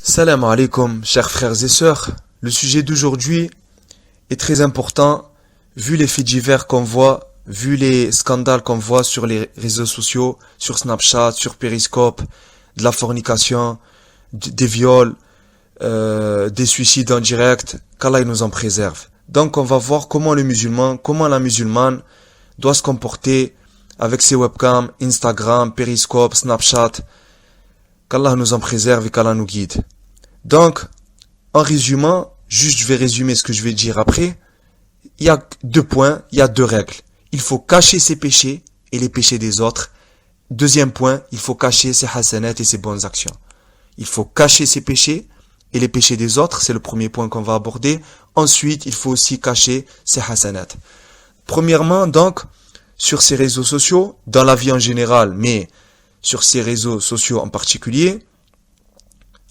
Salam alaikum, chers frères et sœurs. Le sujet d'aujourd'hui est très important, vu les faits divers qu'on voit, vu les scandales qu'on voit sur les réseaux sociaux, sur Snapchat, sur Periscope, de la fornication, des viols, des suicides en direct, qu'Allah nous en préserve. Donc on va voir comment le musulman, comment la musulmane doit se comporter avec ses webcams, Instagram, Periscope, Snapchat, qu'Allah nous en préserve et qu'Allah nous guide. Donc, en résumant, juste je vais résumer ce que je vais dire après. Il y a 2 points, il y a 2 règles. Il faut cacher ses péchés et les péchés des autres. Deuxième point, il faut cacher ses hasanat et ses bonnes actions. Il faut cacher ses péchés et les péchés des autres, c'est le premier point qu'on va aborder. Ensuite, il faut aussi cacher ses hasanat. Premièrement, donc, sur ces réseaux sociaux, dans la vie en général, mais sur ces réseaux sociaux en particulier,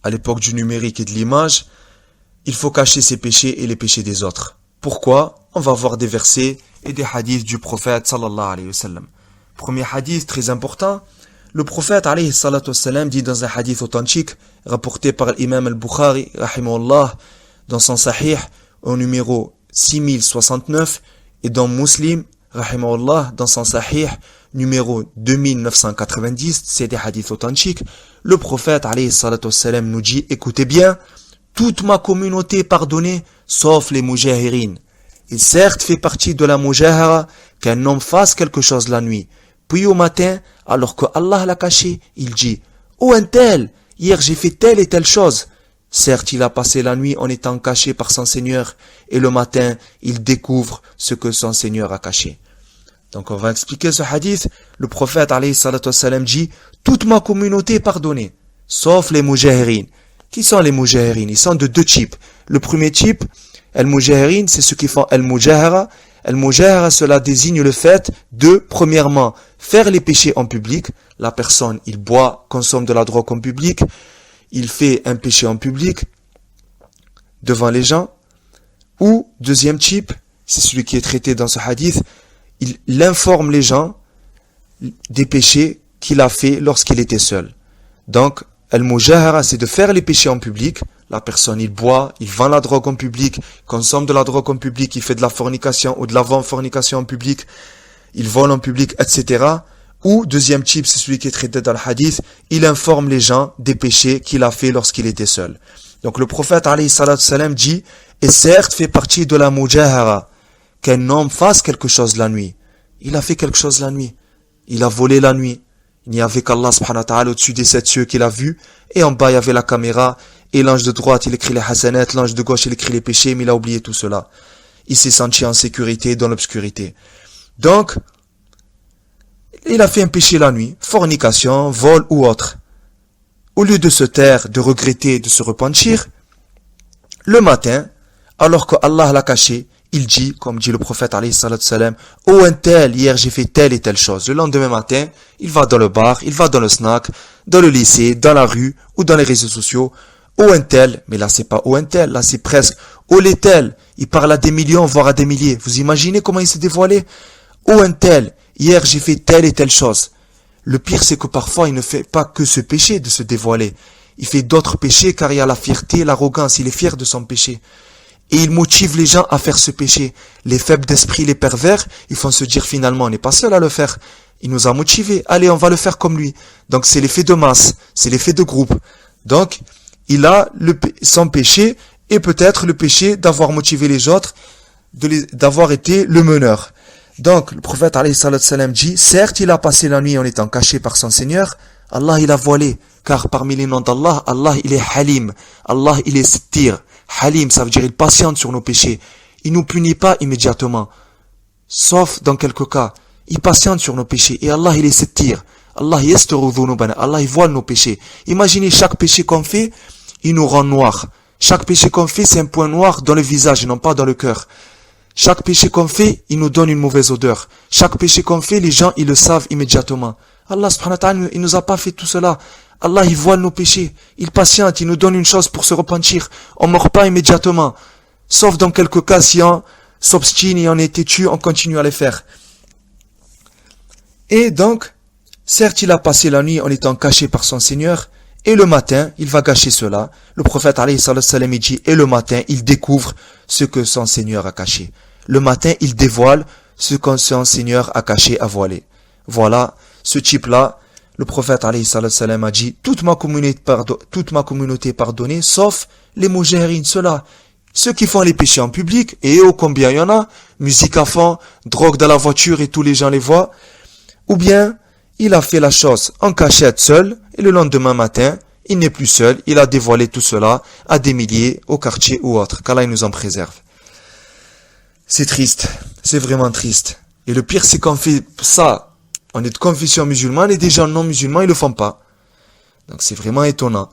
à l'époque du numérique et de l'image, il faut cacher ses péchés et les péchés des autres. Pourquoi? On va voir des versets et des hadiths du prophète sallallahu alayhi wa sallam. Premier hadith très important, le prophète alayhi salatu wa sallam dit dans un hadith authentique, rapporté par l'imam al-Bukhari, rahimahullah, dans son sahih, au numéro 6069, et dans Muslim, rahimahullah, dans son sahih, numéro 2990, c'est des hadiths authentiques, le prophète alayhi salatu wassalam nous dit, écoutez bien, toute ma communauté est pardonnée, sauf les mujahirines. Il certes fait partie de la mujahara qu'un homme fasse quelque chose la nuit, puis au matin, alors que Allah l'a caché, il dit, oh un tel, hier j'ai fait telle et telle chose. Certes, il a passé la nuit en étant caché par son Seigneur, et le matin, il découvre ce que son Seigneur a caché. Donc on va expliquer ce hadith. Le prophète alayhi salatu wassalam dit, toute ma communauté est pardonnée, sauf les mujahirines. Qui sont les mujahirines? Ils sont de 2 types. Le premier type, al-mujahirine, c'est ceux qui font al-mujahara. Al-mujahara, cela désigne le fait de, premièrement, faire les péchés en public. La personne, il boit, consomme de la drogue en public, il fait un péché en public, devant les gens. Ou, deuxième type, c'est celui qui est traité dans ce hadith, il informe les gens des péchés qu'il a fait lorsqu'il était seul. Donc, al-mujahara, c'est de faire les péchés en public. La personne, il boit, il vend la drogue en public, consomme de la drogue en public, il fait de la fornication ou de l'avant-fornication en public, il vole en public, etc. Ou, deuxième type, c'est celui qui est traité dans le hadith, il informe les gens des péchés qu'il a fait lorsqu'il était seul. Donc, le prophète, alayhi salatu salam, dit, et certes fait partie de la mujahara, qu'un homme fasse quelque chose la nuit. Il a fait quelque chose la nuit. Il a volé la nuit. Il n'y avait qu'Allah subhanahu wa ta'ala au-dessus des 7 cieux qu'il a vu. Et en bas, il y avait la caméra. Et l'ange de droite, il écrit les hasanat. L'ange de gauche, il écrit les péchés. Mais il a oublié tout cela. Il s'est senti en sécurité dans l'obscurité. Donc, il a fait un péché la nuit. Fornication, vol ou autre. Au lieu de se taire, de regretter, de se repentir, le matin, alors que Allah l'a caché, il dit, comme dit le prophète alayhi salatu salam, oh un tel, hier j'ai fait telle et telle chose. Le lendemain matin, il va dans le bar, il va dans le snack, dans le lycée, dans la rue ou dans les réseaux sociaux. Oh un tel, mais là c'est pas oh un tel, là c'est presque oh les tels. Il parle à des millions, voire à des milliers. Vous imaginez comment il s'est dévoilé? Oh un tel, hier j'ai fait telle et telle chose. Le pire c'est que parfois il ne fait pas que ce péché de se dévoiler. Il fait d'autres péchés car il y a la fierté, l'arrogance, il est fier de son péché. Et il motive les gens à faire ce péché. Les faibles d'esprit, les pervers, ils font se dire finalement, on n'est pas seul à le faire. Il nous a motivés. Allez, on va le faire comme lui. Donc c'est l'effet de masse, c'est l'effet de groupe. Donc, il a son péché et peut-être le péché d'avoir motivé les autres, d'avoir été le meneur. Donc, le prophète alayhi salatu salam dit, certes, il a passé la nuit en étant caché par son Seigneur. Allah, il a voilé. Car parmi les noms d'Allah, Allah, il est Halim. Allah, il est Sittir. Halim, ça veut dire il patiente sur nos péchés. Il nous punit pas immédiatement. Sauf dans quelques cas. Il patiente sur nos péchés. Et Allah, il est Sittir. Allah, Allah, il voile nos péchés. Imaginez chaque péché qu'on fait, il nous rend noir. Chaque péché qu'on fait, c'est un point noir dans le visage et non pas dans le cœur. Chaque péché qu'on fait, il nous donne une mauvaise odeur. Chaque péché qu'on fait, les gens, ils le savent immédiatement. Allah subhanahu wa ta'ala, il nous a pas fait tout cela. Allah, il voile nos péchés. Il patiente, il nous donne une chose pour se repentir. On ne meurt pas immédiatement. Sauf dans quelques cas, si on s'obstine et on est têtu, on continue à les faire. Et donc, certes, il a passé la nuit en étant caché par son Seigneur, Et le matin, il va gâcher cela. Le prophète alayhi salam il dit, et le matin, il découvre ce que son Seigneur a caché. Le matin, il dévoile ce que son Seigneur a caché, a voilé. Voilà, ce type-là, le prophète alayhi salam a dit, toute ma communauté pardonnée, sauf les mujahirines, ceux qui font les péchés en public, et ô combien il y en a, musique à fond, drogue dans la voiture et tous les gens les voient, ou bien, il a fait la chose en cachette seul, et le lendemain matin, il n'est plus seul, il a dévoilé tout cela à des milliers, au quartier ou autre, qu'Allah nous en préserve. C'est triste, c'est vraiment triste. Et le pire, c'est qu'on fait ça, on est de confession musulmane, et des gens non musulmans, ils le font pas. Donc c'est vraiment étonnant.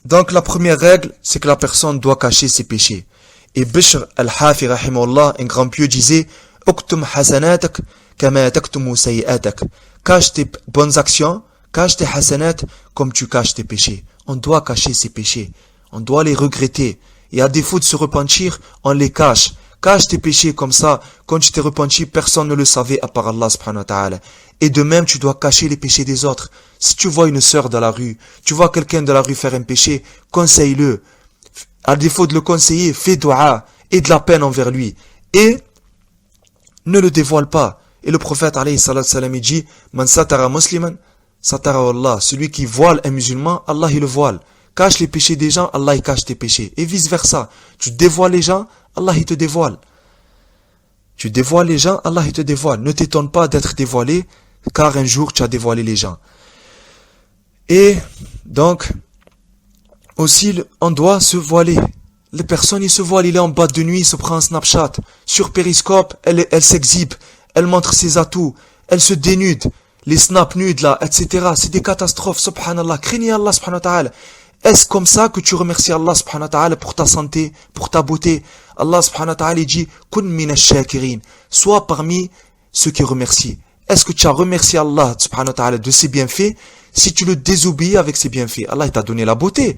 Donc la première règle, c'est que la personne doit cacher ses péchés. Et Bishr al-Hafi, rahimahullah, un grand pieux, disait, Uktum hasanatak kama taktumu sayi'atak. Cache tes bonnes actions, cache tes hasanat comme tu caches tes péchés. On doit cacher ses péchés. On doit les regretter. Et à défaut de se repentir, on les cache. Cache tes péchés comme ça. Quand tu t'es repenti, personne ne le savait à part Allah subhanahu wa ta'ala. Et de même, tu dois cacher les péchés des autres. Si tu vois une sœur dans la rue, tu vois quelqu'un dans la rue faire un péché, conseille-le. À défaut de le conseiller, fais dua et de la peine envers lui. Et ne le dévoile pas. Et le prophète alayhi salam il dit, Man satara musliman, satara Allah. Celui qui voile un musulman, Allah il le voile. Cache les péchés des gens, Allah il cache tes péchés. Et vice versa. Tu dévoiles les gens, Allah il te dévoile. Tu dévoiles les gens, Allah il te dévoile. Ne t'étonne pas d'être dévoilé, car un jour tu as dévoilé les gens. Et donc, aussi, on doit se voiler. Les personnes, ils se voilent, il est en boîte de nuit, il se prend un Snapchat. Sur Periscope, elle s'exhibe, elle montre ses atouts, elle se dénude. Les snaps nudes là, etc. C'est des catastrophes, subhanallah. Craignez Allah subhanahu wa ta'ala. Est-ce comme ça que tu remercies Allah subhanahu wa ta'ala pour ta santé, pour ta beauté? Allah subhanahu wa ta'ala dit, Kun min ash-shakirin. Sois parmi ceux qui remercient. Est-ce que tu as remercié Allah subhanahu wa ta'ala de ses bienfaits? Si tu le désobéis avec ses bienfaits, Allah t'a donné la beauté.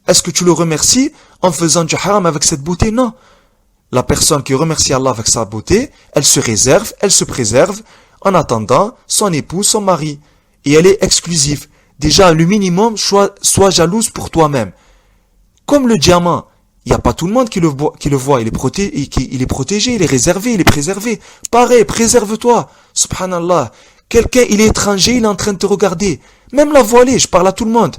Est-ce que tu le remercies en faisant du haram avec cette beauté? Non. La personne qui remercie Allah avec sa beauté, elle se réserve, elle se préserve en attendant son époux, son mari. Et elle est exclusive. Déjà, le minimum, sois jalouse pour toi-même. Comme le diamant, il n'y a pas tout le monde qui le voit. Il est protégé, il est réservé, il est préservé. Pareil, préserve-toi. Subhanallah. Quelqu'un, il est étranger, il est en train de te regarder. Même la voilée, je parle à tout le monde.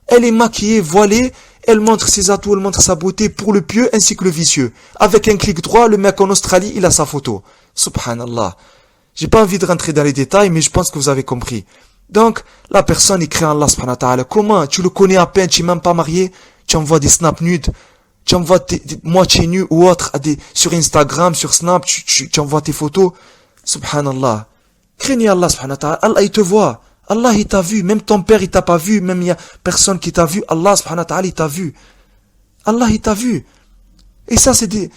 Elle est maquillée, voilée, elle montre ses atouts, elle montre sa beauté pour le pieux ainsi que le vicieux. Avec un clic droit, le mec en Australie, il a sa photo. Subhanallah. J'ai pas envie de rentrer dans les détails, mais je pense que vous avez compris. Donc, la personne, il crée Allah subhanahu wa ta'ala. Comment? Tu le connais à peine, tu n'es même pas marié, tu envoies des snaps nudes, tu envoies des moitiés nus ou autres sur Instagram, sur Snap, tu envoies tes photos. Subhanallah. Craignez Allah subhanahu wa ta'ala. Allah, il te voit. Allah, il t'a vu. Même ton père, il t'a pas vu. Même il y a personne qui t'a vu. Allah subhanahu wa ta'ala, il t'a vu. Allah, il t'a vu. Et ça, c'est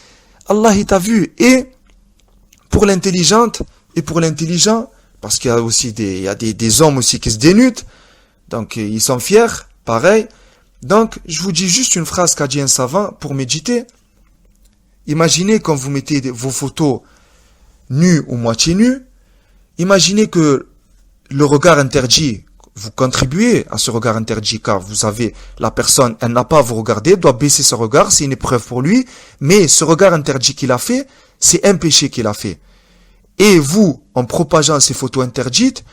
Allah, il t'a vu. Et pour l'intelligente et pour l'intelligent, parce qu'il y a aussi des hommes aussi qui se dénudent. Donc, ils sont fiers. Pareil. Donc, je vous dis juste une phrase qu'a dit un savant pour méditer. Imaginez quand vous mettez vos photos nues ou moitié nues. Imaginez que le regard interdit, vous contribuez à ce regard interdit, car vous avez, la personne, elle n'a pas à vous regarder, elle doit baisser ce regard, c'est une épreuve pour lui, mais ce regard interdit qu'il a fait, c'est un péché qu'il a fait. Et vous, en propageant ces photos interdites,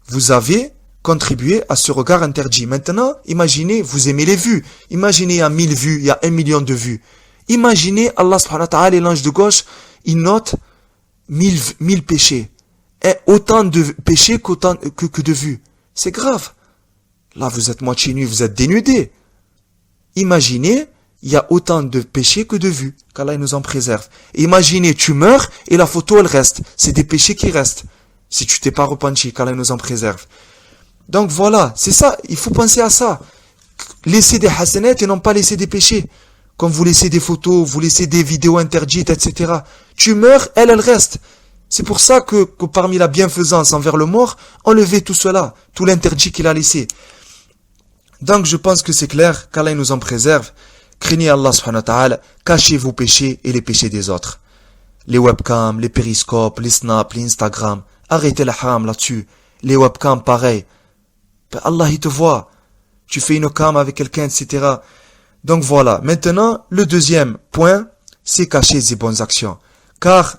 vous avez contribué à ce regard interdit. Maintenant, imaginez, vous aimez les vues, imaginez il y a 1000 vues, il y a 1 million de vues. Imaginez, Allah subhanahu wa ta'ala, l'ange de gauche, il note 1000 péchés. Et autant de péchés que de vues. C'est grave. Là, vous êtes moitié nu, vous êtes dénudé. Imaginez, il y a autant de péchés que de vues. Qu'Allah nous en préserve. Et imaginez, tu meurs et la photo, elle reste. C'est des péchés qui restent. Si tu t'es pas repenti, qu'Allah nous en préserve. Donc voilà, c'est ça. Il faut penser à ça. Laissez des hasanat et non pas laisser des péchés. Comme vous laissez des photos, vous laissez des vidéos interdites, etc. Tu meurs, elle reste. C'est pour ça que parmi la bienfaisance envers le mort, enlevez tout cela, tout l'interdit qu'il a laissé. Donc je pense que c'est clair, qu'Allah nous en préserve. Craignez Allah subhanahu wa ta'ala, cachez vos péchés et les péchés des autres. Les webcams, les périscopes, les snaps, les Instagram, arrêtez le haram là-dessus. Les webcams, pareil. Allah, il te voit. tu fais une cam avec quelqu'un, etc. Donc voilà. Maintenant, le deuxième point, c'est cacher ses bonnes actions. Car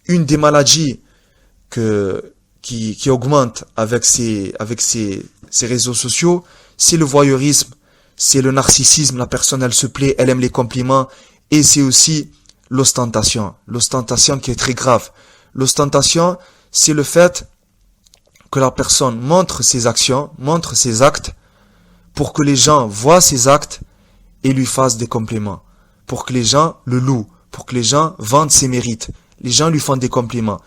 une des maladies qui augmente avec ces réseaux sociaux, c'est le voyeurisme, c'est le narcissisme, la personne elle se plaît, elle aime les compliments, et c'est aussi l'ostentation qui est très grave. L'ostentation, c'est le fait que la personne montre ses actions, montre ses actes, pour que les gens voient ses actes et lui fassent des compliments, pour que les gens le louent, pour que les gens vendent ses mérites. Les gens lui font des compliments.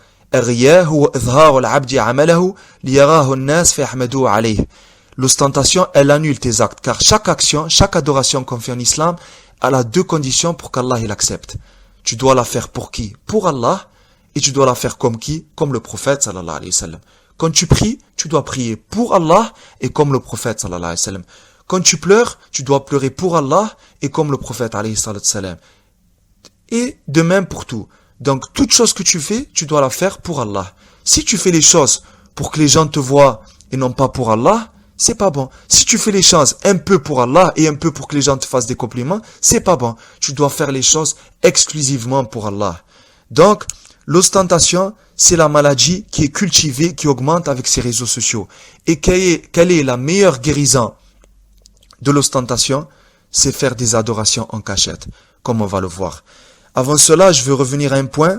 L'ostentation, elle annule tes actes, car chaque action, chaque adoration qu'on fait en islam, elle a deux conditions pour qu'Allah il accepte. Tu dois la faire pour qui? Pour Allah, et tu dois la faire comme qui? Comme le prophète sallallahu alayhi wa sallam. Quand tu pries, tu dois prier pour Allah et comme le prophète sallallahu alayhi wa sallam. Quand tu pleures, tu dois pleurer pour Allah et comme le prophète alayhi wa sallam. Et de même pour tout. Donc, toute chose que tu fais, tu dois la faire pour Allah. Si tu fais les choses pour que les gens te voient et non pas pour Allah, c'est pas bon. Si tu fais les choses un peu pour Allah et un peu pour que les gens te fassent des compliments, c'est pas bon. Tu dois faire les choses exclusivement pour Allah. Donc, l'ostentation, c'est la maladie qui est cultivée, qui augmente avec ces réseaux sociaux. Et quelle est la meilleure guérison de l'ostentation? C'est faire des adorations en cachette, comme on va le voir. Avant cela, je veux revenir à un point,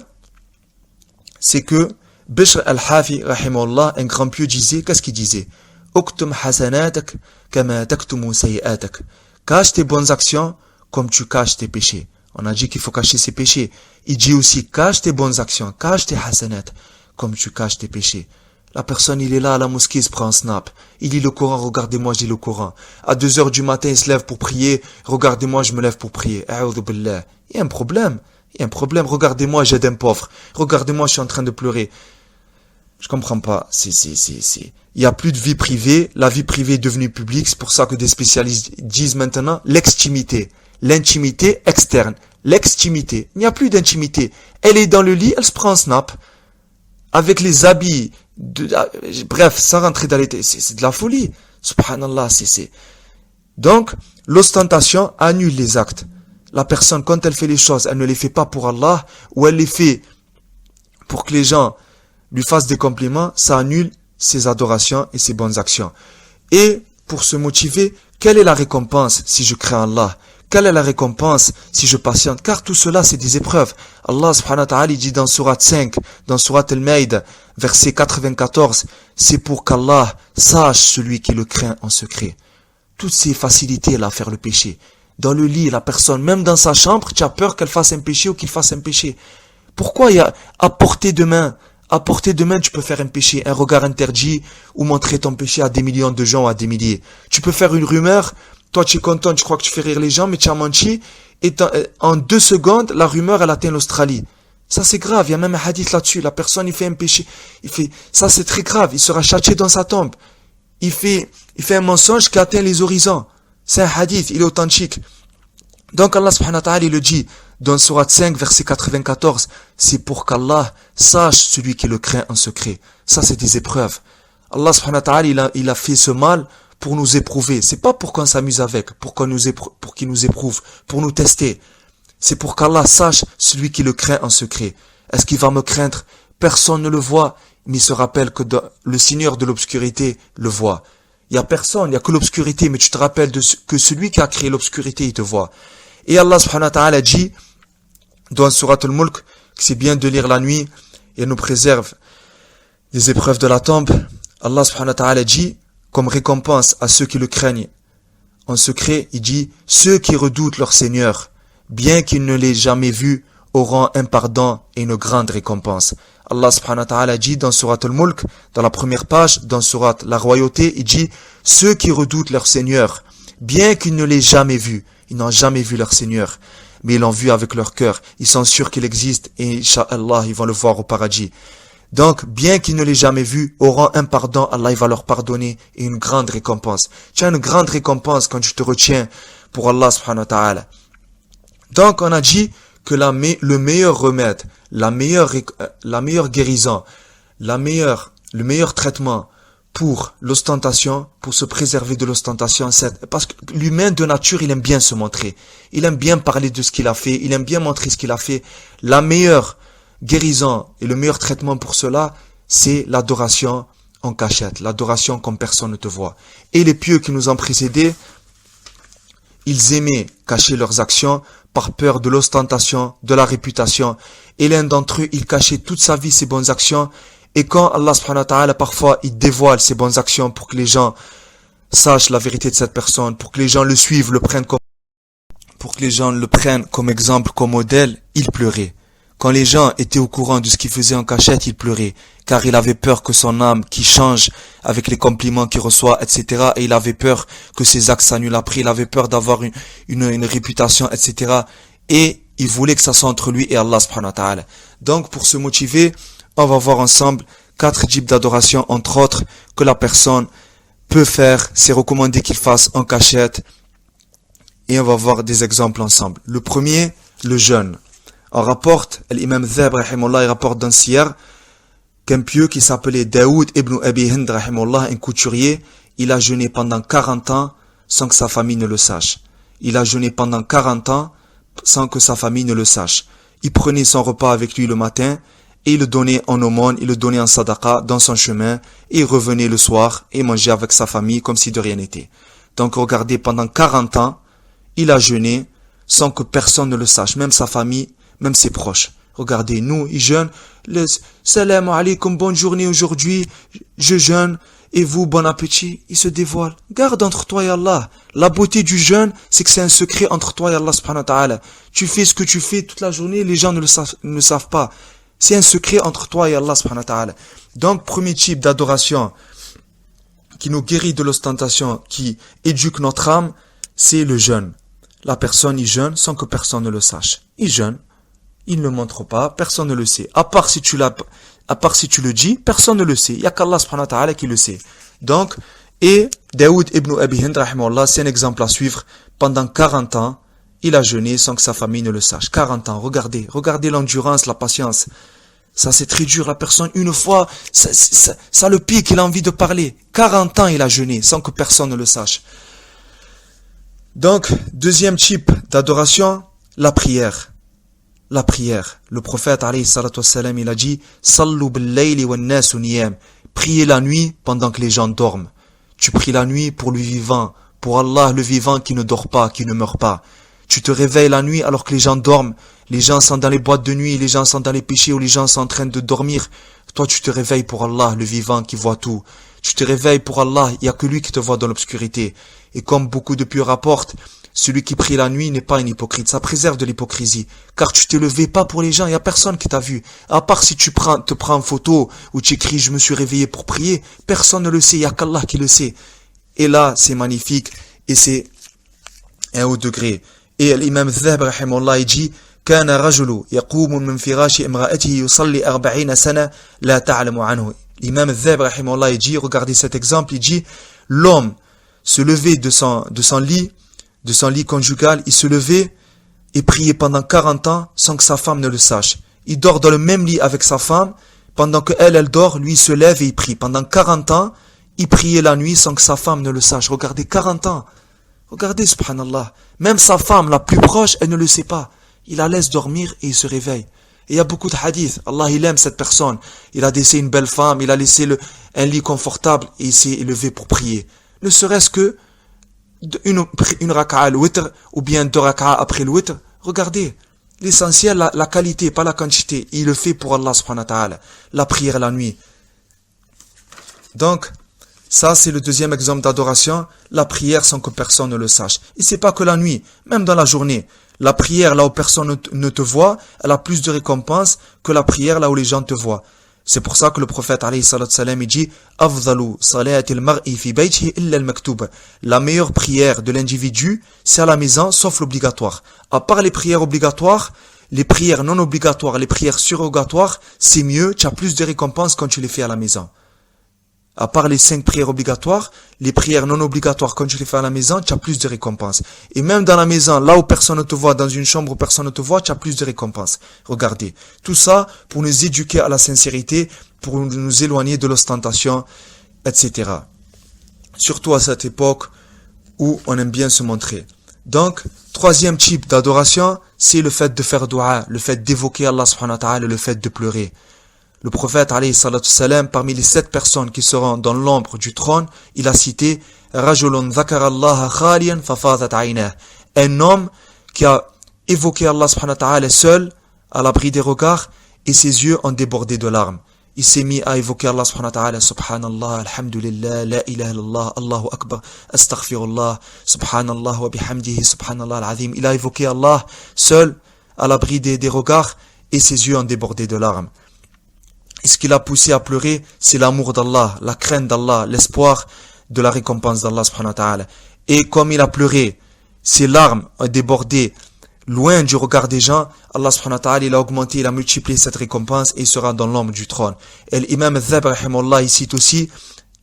c'est que Bishr al-Hafi, rahimahullah, un grand pieux disait, qu'est-ce qu'il disait? Uktum hasanatak kama taktumu sayi'atak. Cache tes bonnes actions comme tu caches tes péchés. On a dit qu'il faut cacher ses péchés. Il dit aussi, cache tes bonnes actions, cache tes hasanat comme tu caches tes péchés. La personne, il est là à la mosquée, il se prend un snap. Il lit le Coran, regardez-moi, je lis le Coran. À 2h du matin, il se lève pour prier. Regardez-moi, je me lève pour prier. A'udhu billah. Il y a un problème. Regardez-moi, j'aide un pauvre. Regardez-moi, je suis en train de pleurer. Je comprends pas. Il y a plus de vie privée. La vie privée est devenue publique. C'est pour ça que des spécialistes disent maintenant l'extimité. L'intimité externe. L'extimité. Il n'y a plus d'intimité. Elle est dans le lit, elle se prend un snap. Avec les habits. Bref, sans rentrer dans les détails, c'est de la folie. Subhanallah, Donc, l'ostentation annule les actes. La personne, quand elle fait les choses, elle ne les fait pas pour Allah, ou elle les fait pour que les gens lui fassent des compliments, ça annule ses adorations et ses bonnes actions. Et, pour se motiver, quelle est la récompense si je crains Allah? Quelle est la récompense si je patiente? Car tout cela, c'est des épreuves. Allah subhanahu wa ta'ala dit dans Surat 5, dans Surat Al-Maïd, verset 94, c'est pour qu'Allah sache celui qui le craint en secret. Toutes ces facilités là à faire le péché. Dans le lit, la personne, même dans sa chambre, tu as peur qu'elle fasse un péché ou qu'il fasse un péché. Pourquoi il y a à portée de main? À portée de main, tu peux faire un péché, un regard interdit, ou montrer ton péché à des millions de gens ou à des milliers. Tu peux faire une rumeur. Toi, tu es content, tu crois que tu fais rire les gens, mais tu as menti. Et en 2 secondes, la rumeur, elle atteint l'Australie. Ça, c'est grave. Il y a même un hadith là-dessus. La personne, il fait un péché. Ça, c'est très grave. Il sera châtié dans sa tombe. Il fait un mensonge qui atteint les horizons. C'est un hadith. Il est authentique. Donc, Allah subhanahu wa ta'ala, il le dit dans Surat 5, verset 94. C'est pour qu'Allah sache celui qui le craint en secret. Ça, c'est des épreuves. Allah subhanahu wa ta'ala, il a fait ce mal pour nous éprouver. C'est pas pour qu'on s'amuse avec, pour qu'il nous éprouve, pour nous tester. C'est pour qu'Allah sache celui qui le craint en secret. Est-ce qu'il va me craindre? Personne ne le voit, mais il se rappelle que le Seigneur de l'obscurité le voit. Il y a personne, il n'y a que l'obscurité, mais tu te rappelles que celui qui a créé l'obscurité, il te voit. Et Allah subhanahu wa ta'ala dit, dans Surat Al-Mulk, que c'est bien de lire la nuit, et nous préserve des épreuves de la tombe. Allah subhanahu wa ta'ala dit, comme récompense à ceux qui le craignent en secret, il dit, ceux qui redoutent leur Seigneur, bien qu'ils ne l'aient jamais vu, auront un pardon et une grande récompense. Allah subhanahu wa ta'ala dit dans Surat Al-Mulk, dans la première page, dans Surat La Royauté, il dit, ceux qui redoutent leur Seigneur, bien qu'ils ne l'aient jamais vu, ils n'ont jamais vu leur Seigneur, mais ils l'ont vu avec leur cœur, ils sont sûrs qu'il existe et Inch'Allah, ils vont le voir au paradis. Donc, bien qu'ils ne l'aient jamais vu, auront un pardon, Allah il va leur pardonner et une grande récompense. Tu as une grande récompense quand tu te retiens pour Allah subhanahu wa ta'ala. Donc, on a dit que le meilleur remède, la meilleure guérison, le meilleur traitement pour l'ostentation, pour se préserver de l'ostentation, parce que l'humain de nature, il aime bien se montrer. Il aime bien parler de ce qu'il a fait, il aime bien montrer ce qu'il a fait. La meilleure guérison et le meilleur traitement pour cela, c'est l'adoration en cachette, l'adoration comme personne ne te voit. Et les pieux qui nous ont précédés, ils aimaient cacher leurs actions par peur de l'ostentation, de la réputation. Et l'un d'entre eux, il cachait toute sa vie ses bonnes actions. Et quand Allah subhanahu wa ta'ala, parfois, il dévoile ses bonnes actions pour que les gens sachent la vérité de cette personne, pour que les gens le suivent, pour que les gens le prennent comme exemple, comme modèle, il pleurait. Quand les gens étaient au courant de ce qu'il faisait en cachette, il pleurait, car il avait peur que son âme qui change avec les compliments qu'il reçoit, etc. Et il avait peur que ses actes s'annulent après, il avait peur d'avoir une réputation, etc. Et il voulait que ça soit entre lui et Allah subhanahu wa ta'ala. Donc, pour se motiver, on va voir ensemble 4 types d'adoration, entre autres, que la personne peut faire. C'est recommandé qu'il fasse en cachette. Et on va voir des exemples ensemble. Le premier, le jeûne. On rapporte, l'imam Dhab, rahimahullah, il rapporte d'un siyar, qu'un pieux qui s'appelait Daoud ibn Abi Hind, rahimahullah, un couturier, il a jeûné pendant 40 ans sans que sa famille ne le sache. Il a jeûné pendant 40 ans sans que sa famille ne le sache. Il prenait son repas avec lui le matin, et il le donnait en aumône, il le donnait en sadaqa dans son chemin, et il revenait le soir et mangeait avec sa famille comme si de rien n'était. Donc regardez, pendant 40 ans, il a jeûné sans que personne ne le sache, même sa famille, même ses proches. Regardez, nous, ils jeûnent, salam alaikum, bonne journée aujourd'hui, je jeûne, et vous, bon appétit, il se dévoile. Garde entre toi et Allah. La beauté du jeûne, c'est que c'est un secret entre toi et Allah subhanahu wa ta'ala. Tu fais ce que tu fais toute la journée, les gens ne le savent pas. C'est un secret entre toi et Allah subhanahu wa ta'ala. Donc, premier type d'adoration qui nous guérit de l'ostentation, qui éduque notre âme, c'est le jeûne. La personne, il jeûne sans que personne ne le sache. Il jeûne, il ne le montre pas, personne ne le sait. À part si tu le dis, personne ne le sait. Il n'y a qu'Allah subhanahu wa ta'ala qui le sait. Donc, et Daoud ibn Abi Hind, rahimahullah, c'est un exemple à suivre. Pendant 40 ans, il a jeûné sans que sa famille ne le sache. 40 ans, regardez l'endurance, la patience. Ça, c'est très dur. La personne, une fois, ça le pique, il a envie de parler. 40 ans, il a jeûné sans que personne ne le sache. Donc, deuxième type d'adoration, la prière. La prière. Le prophète, alayhi salatu wassalam, il a dit, Sallu bil-layli wan-nasu niyam. Priez la nuit pendant que les gens dorment. Tu pries la nuit pour le vivant, pour Allah, le vivant qui ne dort pas, qui ne meurt pas. Tu te réveilles la nuit alors que les gens dorment. Les gens sont dans les boîtes de nuit, les gens sont dans les péchés ou les gens sont en train de dormir. Toi, tu te réveilles pour Allah, le vivant qui voit tout. Tu te réveilles pour Allah, il n'y a que lui qui te voit dans l'obscurité. Et comme beaucoup de pieux rapportent, celui qui prie la nuit n'est pas un hypocrite. Ça préserve de l'hypocrisie. Car tu t'es levé pas pour les gens, il n'y a personne qui t'a vu. À part si tu te prends en photo ou tu écris « Je me suis réveillé pour prier », personne ne le sait, il n'y a qu'Allah qui le sait. Et là, c'est magnifique et c'est un haut degré. Et l'imam Dhab, rahimahullah, il dit « كان رجل يقوم من فراش امرأته يصلي 40 سنة لا تعلم عنه. » L'imam Dhab, rahimahullah, il dit, regardez cet exemple, il dit, l'homme se levait de son lit conjugal, il se levait et priait pendant 40 ans sans que sa femme ne le sache. Il dort dans le même lit avec sa femme, pendant que elle dort, lui il se lève et il prie. Pendant 40 ans, il priait la nuit sans que sa femme ne le sache. Regardez, 40 ans. Regardez, subhanallah. Même sa femme la plus proche, elle ne le sait pas. Il la laisse dormir et il se réveille. Et il y a beaucoup de hadiths. Allah, il aime cette personne. Il a laissé une belle femme, il a laissé un lit confortable et il s'est élevé pour prier. Ne serait-ce que une raka'a al-witr ou bien 2 raka'a après le witr. Regardez, l'essentiel, la qualité, pas la quantité. Il le fait pour Allah subhanahu wa ta'ala. La prière la nuit. Donc, ça c'est le deuxième exemple d'adoration, la prière sans que personne ne le sache. Et c'est pas que la nuit, même dans la journée. La prière là où personne ne te voit, elle a plus de récompense que la prière là où les gens te voient. C'est pour ça que le prophète alayhi salatu salam il dit Afdalu salatil mar'i fi baytihi illa al-maktub. La meilleure prière de l'individu, c'est à la maison sauf l'obligatoire. À part les prières obligatoires, les prières non obligatoires, les prières surrogatoires, c'est mieux, tu as plus de récompenses quand tu les fais à la maison. À part les 5 prières obligatoires, les prières non obligatoires, quand tu les fais à la maison, tu as plus de récompenses. Et même dans la maison, là où personne ne te voit, dans une chambre où personne ne te voit, tu as plus de récompenses. Regardez. Tout ça pour nous éduquer à la sincérité, pour nous éloigner de l'ostentation etc. Surtout à cette époque où on aime bien se montrer. Donc, troisième type d'adoration, c'est le fait de faire dua, le fait d'évoquer Allah subhanahu wa ta'ala, le fait de pleurer. Le prophète, alayhi salatu salam, parmi les 7 personnes qui seront dans l'ombre du trône, il a cité « Rajulun dhakara Allah khaliyan fafadat aynah » un homme qui a évoqué Allah subhanahu wa ta'ala seul, à l'abri des regards, et ses yeux ont débordé de larmes. Il s'est mis à évoquer Allah subhanahu wa ta'ala, subhanallah, alhamdulillah, la ilaha illallah, Allahu akbar, astaghfirullah, subhanallah wa bihamdihi, subhanallah al-azim. Il a évoqué Allah seul, à l'abri des regards, et ses yeux ont débordé de larmes. Et ce qui l'a poussé à pleurer, c'est l'amour d'Allah, la crainte d'Allah, l'espoir de la récompense d'Allah subhanahu wa ta'ala. Et comme il a pleuré, ses larmes ont débordé loin du regard des gens, Allah subhanahu wa ta'ala, il a augmenté, il a multiplié cette récompense et il sera dans l'ombre du trône. Et l'imam al-Dhab, rahimahullah, il cite aussi,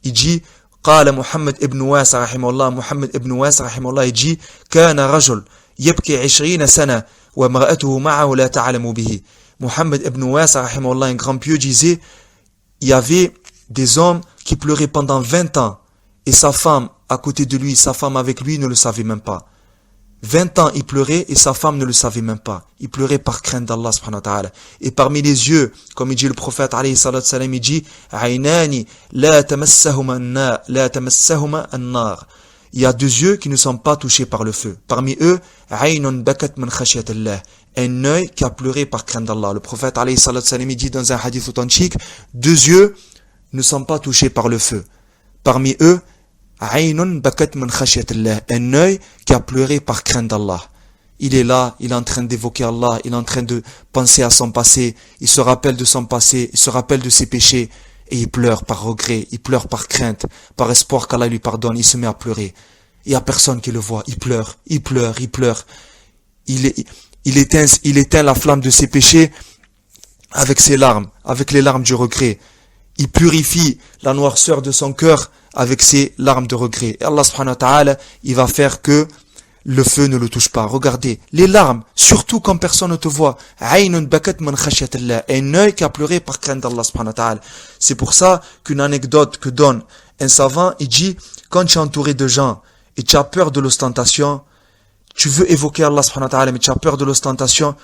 il dit, قال محمد ابن واسع رحمه الله محمد ابن واسع رحمه الله يجي كان رجل يبكي 20 سنة وامرأته معه لا تعلم به. Mohammed ibn Wasa, rahimahullah, un grand pieux, disait, il y avait des hommes qui pleuraient pendant 20 ans, et sa femme à côté de lui, sa femme avec lui ne le savait même pas. 20 ans il pleurait et sa femme ne le savait même pas. Il pleurait par crainte d'Allah subhanahu wa ta'ala. Et parmi les yeux, comme il dit le prophète alayhi salatu salam, il dit Aynani la tamassahuma an-nar. Il y a 2 yeux qui ne sont pas touchés par le feu. Parmi eux, Aynun bakat min khashiyatillah. Un œil qui a pleuré par crainte d'Allah. Le prophète alayhi salatu salam, il dit dans un hadith authentique, 2 yeux ne sont pas touchés par le feu. Parmi eux, Aynun bakat min khashiyatillah, un œil qui a pleuré par crainte d'Allah. Il est là, il est en train d'évoquer Allah, il est en train de penser à son passé, il se rappelle de son passé, il se rappelle de ses péchés, et il pleure par regret, il pleure par crainte, par espoir qu'Allah lui pardonne, il se met à pleurer. Il n'y a personne qui le voit, il pleure, il pleure, il pleure. Il éteint la flamme de ses péchés avec ses larmes, avec les larmes du regret. Il purifie la noirceur de son cœur avec ses larmes de regret. Et Allah subhanahu wa ta'ala, il va faire que le feu ne le touche pas. Regardez, les larmes, surtout quand personne ne te voit. Aynun bakat min khashiyatillah, un œil qui a pleuré par crainte d'Allah subhanahu wa ta'ala. C'est pour ça qu'une anecdote que donne un savant, il dit, quand tu es entouré de gens et tu as peur de l'ostentation, tu veux évoquer Allah subhanahu wa ta'ala, mais tu as peur de l'ostentation,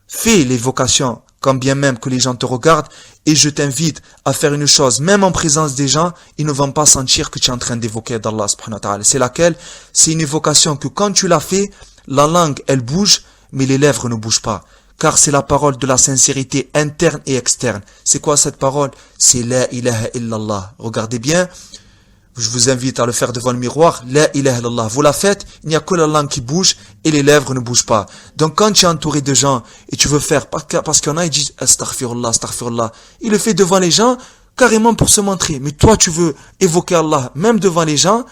fais l'évocation, quand bien même que les gens te regardent, et je t'invite à faire une chose, même en présence des gens, ils ne vont pas sentir que tu es en train d'évoquer d'Allah subhanahu wa ta'ala. C'est laquelle? C'est une évocation que quand tu l'as fait, la langue, elle bouge, mais les lèvres ne bougent pas. Car c'est la parole de la sincérité interne et externe. C'est quoi cette parole? C'est la ilaha illallah. Regardez bien. Je vous invite à le faire devant le miroir. La ilaha illallah. Vous la faites, il n'y a que la langue qui bouge et les lèvres ne bougent pas. Donc quand tu es entouré de gens et tu veux faire, parce qu'il y en a, ils disent astaghfirullah, astaghfirullah. Il le fait devant les gens, carrément pour se montrer. Mais toi, tu veux évoquer Allah, même devant les gens,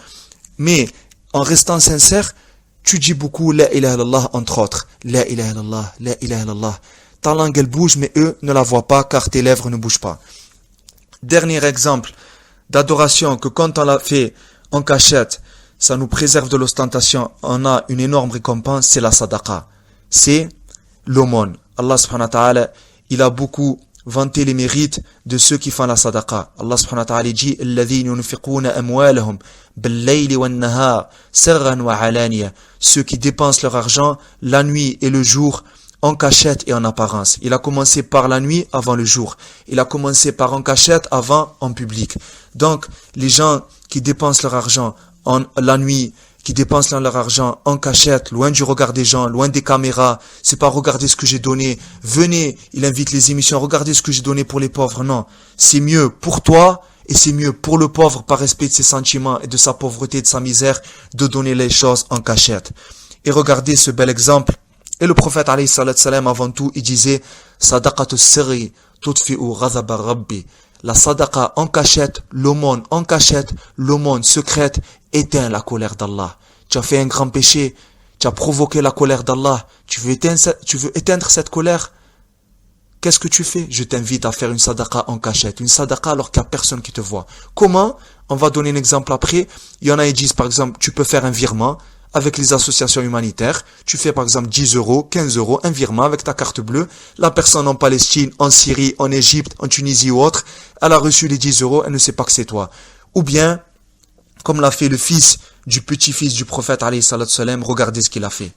mais en restant sincère, tu dis beaucoup la ilaha illallah, entre autres. La ilaha illallah, la ilaha illallah. Ta langue, elle bouge, mais eux ne la voient pas car tes lèvres ne bougent pas. Dernier exemple d'adoration que quand on l'a fait en cachette, ça nous préserve de l'ostentation, on a une énorme récompense, c'est la sadaqa. C'est l'aumône. Allah subhanahu wa ta'ala, il a beaucoup vanté les mérites de ceux qui font la sadaqa. Allah subhanahu wa ta'ala dit الذين ينفقون أموالهم بالليل والنهار سرا وعلانية. Ceux qui dépensent leur argent la nuit et le jour, en cachette et en apparence. Il a commencé par la nuit avant le jour. Il a commencé par en cachette avant en public. Donc, les gens qui dépensent leur argent en la nuit, qui dépensent leur argent en cachette, loin du regard des gens, loin des caméras, c'est pas regarder ce que j'ai donné. Venez, il invite les émissions, regardez ce que j'ai donné pour les pauvres. Non, c'est mieux pour toi et c'est mieux pour le pauvre par respect de ses sentiments et de sa pauvreté et de sa misère de donner les choses en cachette. Et regardez ce bel exemple. Et le prophète alayhi salatu salam avant tout, il disait sadaqatu sirri tudfi'u ghadaba rabbi. La sadaqa en cachette, l'aumône en cachette, l'aumône secrète éteint la colère d'Allah. Tu as fait un grand péché, tu as provoqué la colère d'Allah, tu veux éteindre cette colère. Qu'est-ce que tu fais? Je t'invite à faire une sadaqa en cachette, une sadaqa alors qu'il n'y a personne qui te voit. Comment? On va donner un exemple après. Il y en a qui disent par exemple, tu peux faire un virement avec les associations humanitaires, tu fais par exemple 10 euros, 15 euros, un virement avec ta carte bleue, la personne en Palestine, en Syrie, en Égypte, en Tunisie ou autre, elle a reçu les 10 euros, elle ne sait pas que c'est toi. Ou bien, comme l'a fait le fils du petit-fils du prophète, alayhi salatu salam, regardez ce qu'il a fait.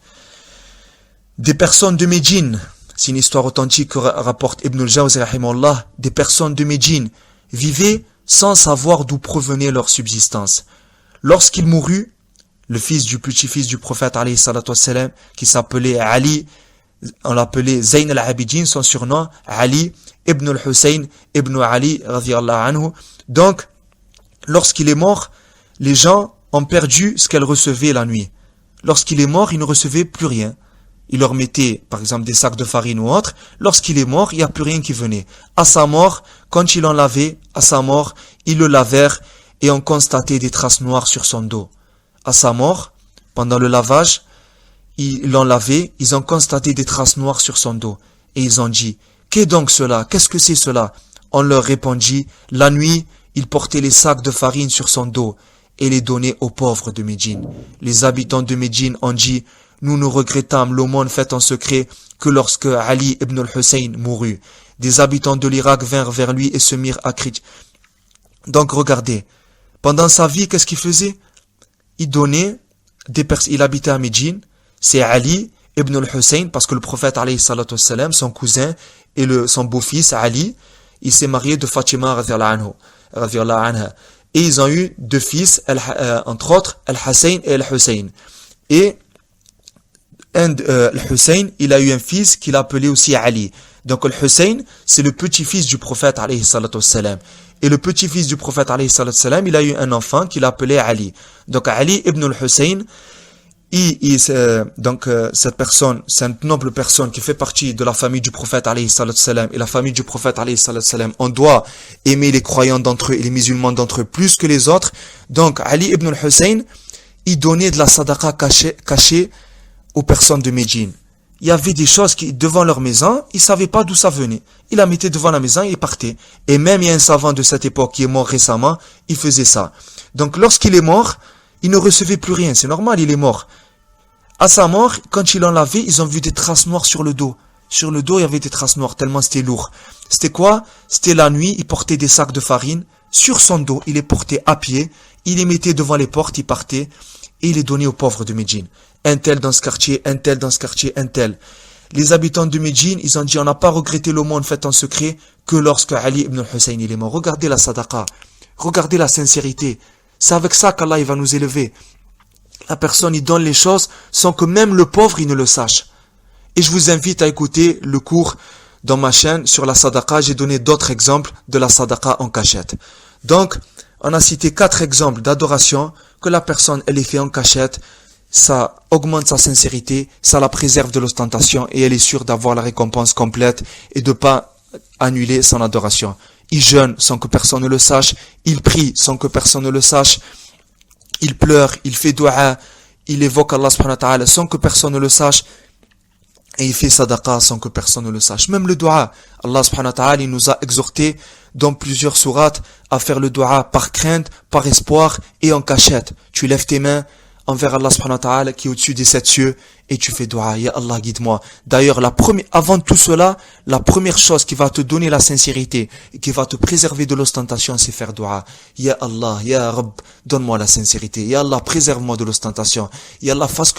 Des personnes de Médine, c'est une histoire authentique que rapporte Ibn al-Jawzi, rahimahullah, des personnes de Médine vivaient sans savoir d'où provenait leur subsistance. Lorsqu'il mourut, le fils du petit-fils du prophète, alayhi salatu wassalam, qui s'appelait Ali, on l'appelait Zayn al-Abidin, son surnom, Ali ibn al-Hussein ibn Ali, radiyallahu anhu. Donc, lorsqu'il est mort, les gens ont perdu ce qu'elle recevait la nuit. Lorsqu'il est mort, il ne recevait plus rien. Il leur mettait, par exemple, des sacs de farine ou autre. Lorsqu'il est mort, il n'y a plus rien qui venait. À sa mort, quand il en lavait, à sa mort, ils le lavèrent et ont constaté des traces noires sur son dos. À sa mort, pendant le lavage, ils l'ont lavé, ils ont constaté des traces noires sur son dos. Et ils ont dit, qu'est donc cela? Qu'est-ce que c'est cela? On leur répondit, la nuit, il portait les sacs de farine sur son dos et les donnait aux pauvres de Médine. Les habitants de Médine ont dit, nous nous regrettâmes l'aumône faite en secret que lorsque Ali ibn al-Hussein mourut. Des habitants de l'Irak vinrent vers lui et se mirent à crier. Donc regardez, pendant sa vie, qu'est-ce qu'il faisait? Il donnait des personnes, il habitait à Médine, c'est Ali ibn al-Hussein, parce que le prophète, alayhi salatu wassalam, son cousin et son beau-fils, Ali, il s'est marié de Fatima, radiyallahu anha. Et ils ont eu deux fils, entre autres, Al-Hassan et Al-Hussein. Et Al-Hussein, il a eu un fils qu'il appelait aussi Ali. Donc Al-Hussein, c'est le petit-fils du prophète, alayhi salatu wassalam. Et le petit-fils du prophète, alayhi salatu wassalam, il a eu un enfant qu'il appelait Ali. Donc Ali ibn al-Hussein, cette personne, cette noble personne qui fait partie de la famille du prophète, alayhi salatu wassalam, et la famille du prophète, alayhi salatu wassalam, on doit aimer les croyants d'entre eux et les musulmans d'entre eux plus que les autres. Donc Ali ibn al-Hussein, il donnait de la sadaqa cachée aux personnes de Médine. Il y avait des choses qui, devant leur maison, ils ne savaient pas d'où ça venait. Il la mettait devant la maison et il partait. Et même il y a un savant de cette époque qui est mort récemment, il faisait ça. Donc lorsqu'il est mort, il ne recevait plus rien. C'est normal, il est mort. À sa mort, quand il en lavait, ils ont vu des traces noires sur le dos. Sur le dos, il y avait des traces noires, tellement c'était lourd. C'était quoi? C'était la nuit, il portait des sacs de farine sur son dos. Il les portait à pied, il les mettait devant les portes, il partait et il les donnait aux pauvres de Médine. Un tel dans ce quartier, un tel dans ce quartier, un tel. Les habitants de Médine, ils ont dit, on n'a pas regretté l'aumône faite en secret que lorsque Ali ibn al-Hussein il est mort. Regardez la sadaqa, regardez la sincérité. C'est avec ça qu'Allah il va nous élever. La personne, il donne les choses sans que même le pauvre, il ne le sache. Et je vous invite à écouter le cours dans ma chaîne sur la sadaqa. J'ai donné d'autres exemples de la sadaqa en cachette. Donc, on a cité 4 exemples d'adoration que la personne, elle est fait en cachette. Ça augmente sa sincérité, ça la préserve de l'ostentation et elle est sûre d'avoir la récompense complète et de pas annuler son adoration. Il jeûne sans que personne ne le sache, il prie sans que personne ne le sache, il pleure, il fait dua, il évoque Allah subhanahu wa ta'ala sans que personne ne le sache et il fait sadaqa sans que personne ne le sache. Même le dua, Allah subhanahu wa ta'ala il nous a exhorté dans plusieurs sourates à faire le dua par crainte, par espoir et en cachette. Tu lèves tes mains envers Allah subhanahu wa ta'ala qui est au-dessus des 7 cieux et tu fais dua, ya Allah guide-moi. D'ailleurs, avant tout cela, la première chose qui va te donner la sincérité et qui va te préserver de l'ostentation, c'est faire dua. Ya Allah, ya Rabb, donne-moi la sincérité. Ya Allah, préserve-moi de l'ostentation. Ya Allah, fasse ce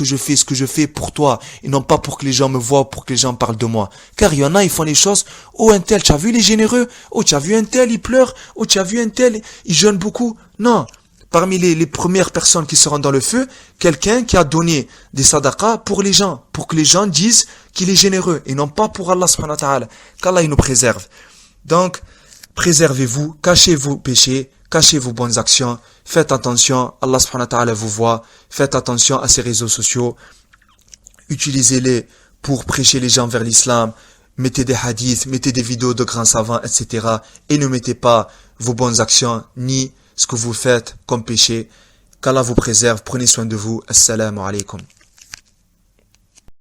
que je fais pour toi et non pas pour que les gens me voient, pour que les gens parlent de moi. Car il y en a, ils font les choses, oh un tel, tu as vu les généreux, oh tu as vu un tel, il pleure, oh tu as vu un tel, il jeûne beaucoup. Non. Parmi les premières personnes qui seront dans le feu, quelqu'un qui a donné des sadaqas pour les gens, pour que les gens disent qu'il est généreux, et non pas pour Allah subhanahu wa ta'ala, qu'Allah il nous préserve. Donc, préservez-vous, cachez vos péchés, cachez vos bonnes actions, faites attention, Allah subhanahu wa ta'ala vous voit, faites attention à ces réseaux sociaux, utilisez-les pour prêcher les gens vers l'islam, mettez des hadiths, mettez des vidéos de grands savants, etc. Et ne mettez pas vos bonnes actions, ni ce que vous faites comme péché. Qu'Allah vous préserve. Prenez soin de vous. Assalamu alaikum.